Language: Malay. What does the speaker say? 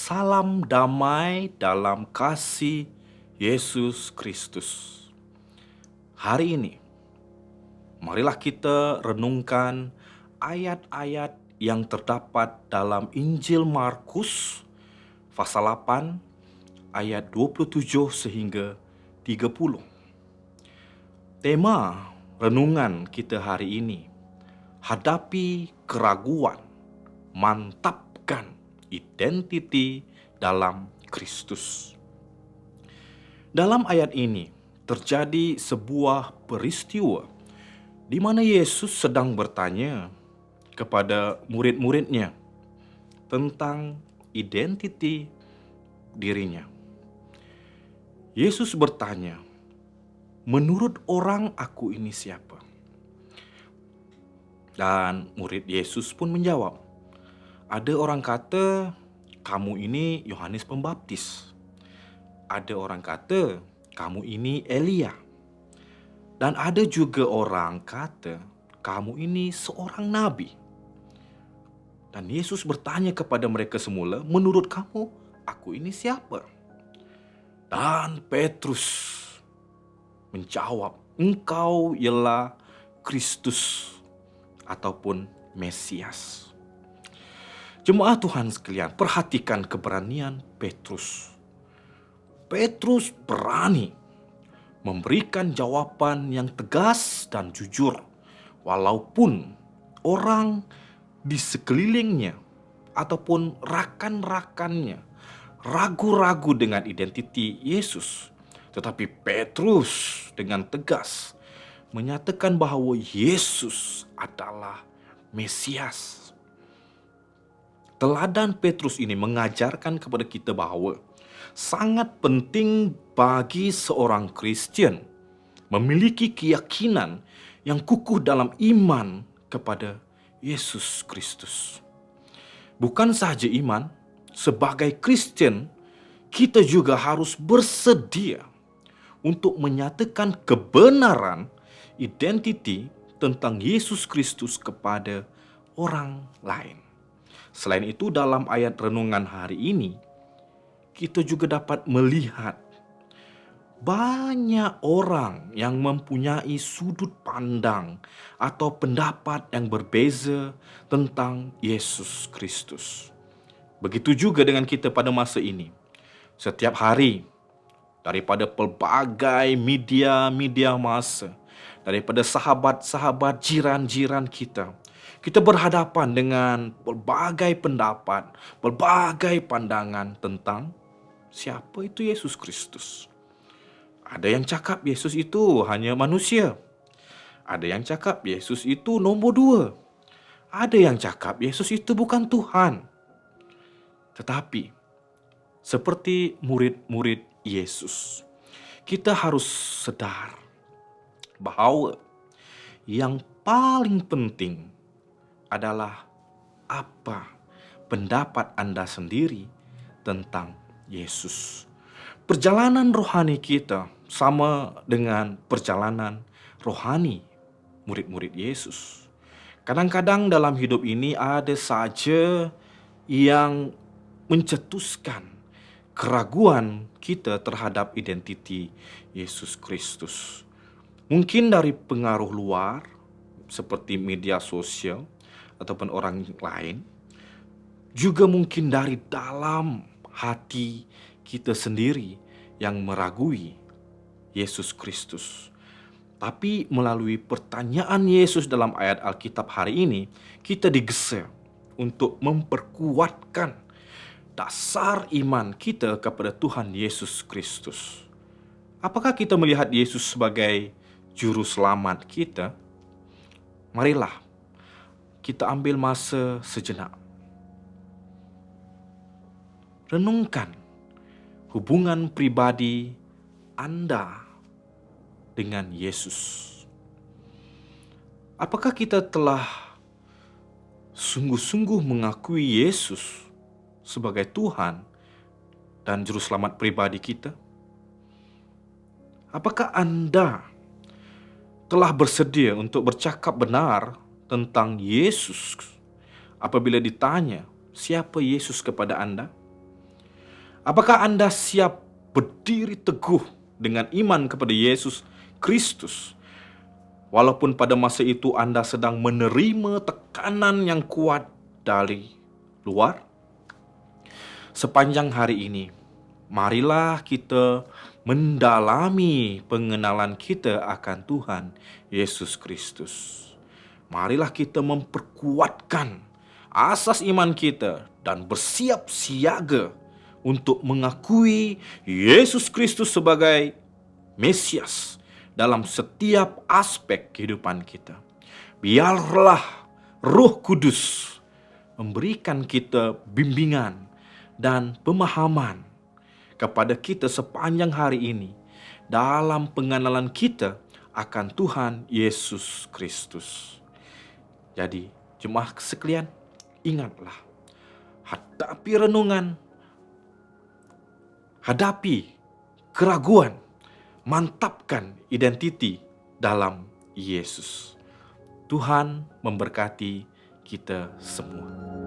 Salam damai dalam kasih Yesus Kristus. Hari ini, marilah kita renungkan ayat-ayat yang terdapat dalam Injil Markus pasal 8 ayat 27 sehingga 30. Tema renungan kita hari ini, hadapi keraguan, mantapkan identiti dalam Kristus. Dalam ayat ini terjadi sebuah peristiwa di mana Yesus sedang bertanya kepada murid-muridnya tentang identiti dirinya. Yesus bertanya, "Menurut orang aku ini siapa?" Dan murid Yesus pun menjawab, "Ada orang kata kamu ini Yohanes Pembaptis. Ada orang kata kamu ini Elia. Dan ada juga orang kata kamu ini seorang nabi." Dan Yesus bertanya kepada mereka semula, "Menurut kamu, aku ini siapa?" Dan Petrus menjawab, "Engkau ialah Kristus ataupun Mesias." Jemaat Tuhan sekalian, perhatikan keberanian Petrus. Petrus berani memberikan jawaban yang tegas dan jujur, walaupun orang di sekelilingnya ataupun rakan-rakannya ragu-ragu dengan identiti Yesus. Tetapi Petrus dengan tegas menyatakan bahwa Yesus adalah Mesias. Teladan Petrus ini mengajarkan kepada kita bahwa sangat penting bagi seorang Kristen memiliki keyakinan yang kukuh dalam iman kepada Yesus Kristus. Bukan sahaja iman, sebagai Kristen kita juga harus bersedia untuk menyatakan kebenaran identiti tentang Yesus Kristus kepada orang lain. Selain itu, dalam ayat renungan hari ini, kita juga dapat melihat banyak orang yang mempunyai sudut pandang atau pendapat yang berbeza tentang Yesus Kristus. Begitu juga dengan kita pada masa ini. Setiap hari, daripada pelbagai media massa, daripada sahabat-sahabat jiran-jiran kita berhadapan dengan pelbagai pendapat, pelbagai pandangan tentang siapa itu Yesus Kristus. Ada yang cakap Yesus itu hanya manusia. Ada yang cakap Yesus itu nombor 2. Ada yang cakap Yesus itu bukan Tuhan. Tetapi, seperti murid-murid Yesus, kita harus sadar bahwa yang paling penting adalah apa pendapat Anda sendiri tentang Yesus. Perjalanan rohani kita sama dengan perjalanan rohani murid-murid Yesus. Kadang-kadang dalam hidup ini ada saja yang mencetuskan keraguan kita terhadap identiti Yesus Kristus. Mungkin dari pengaruh luar seperti media sosial ataupun orang lain, juga mungkin dari dalam hati kita sendiri yang meragui Yesus Kristus. Tapi melalui pertanyaan Yesus dalam ayat Alkitab hari ini, kita digesa untuk memperkuatkan dasar iman kita kepada Tuhan Yesus Kristus. Apakah kita melihat Yesus sebagai juru selamat kita? Marilah kita ambil masa sejenak. Renungkan hubungan pribadi Anda dengan Yesus. Apakah kita telah sungguh-sungguh mengakui Yesus sebagai Tuhan dan juru selamat pribadi kita? Apakah Anda telah bersedia untuk bercakap benar tentang Yesus apabila ditanya siapa Yesus kepada Anda? Apakah Anda siap berdiri teguh dengan iman kepada Yesus Kristus? Walaupun pada masa itu Anda sedang menerima tekanan yang kuat dari luar. Sepanjang hari ini, marilah kita mendalami pengenalan kita akan Tuhan Yesus Kristus. Marilah kita memperkuatkan asas iman kita dan bersiap siaga untuk mengakui Yesus Kristus sebagai Mesias dalam setiap aspek kehidupan kita. Biarlah Roh Kudus memberikan kita bimbingan dan pemahaman kepada kita sepanjang hari ini dalam pengenalan kita akan Tuhan Yesus Kristus. Jadi, jemaah sekalian, ingatlah, hadapi renungan, hadapi keraguan, mantapkan identiti dalam Yesus. Tuhan memberkati kita semua.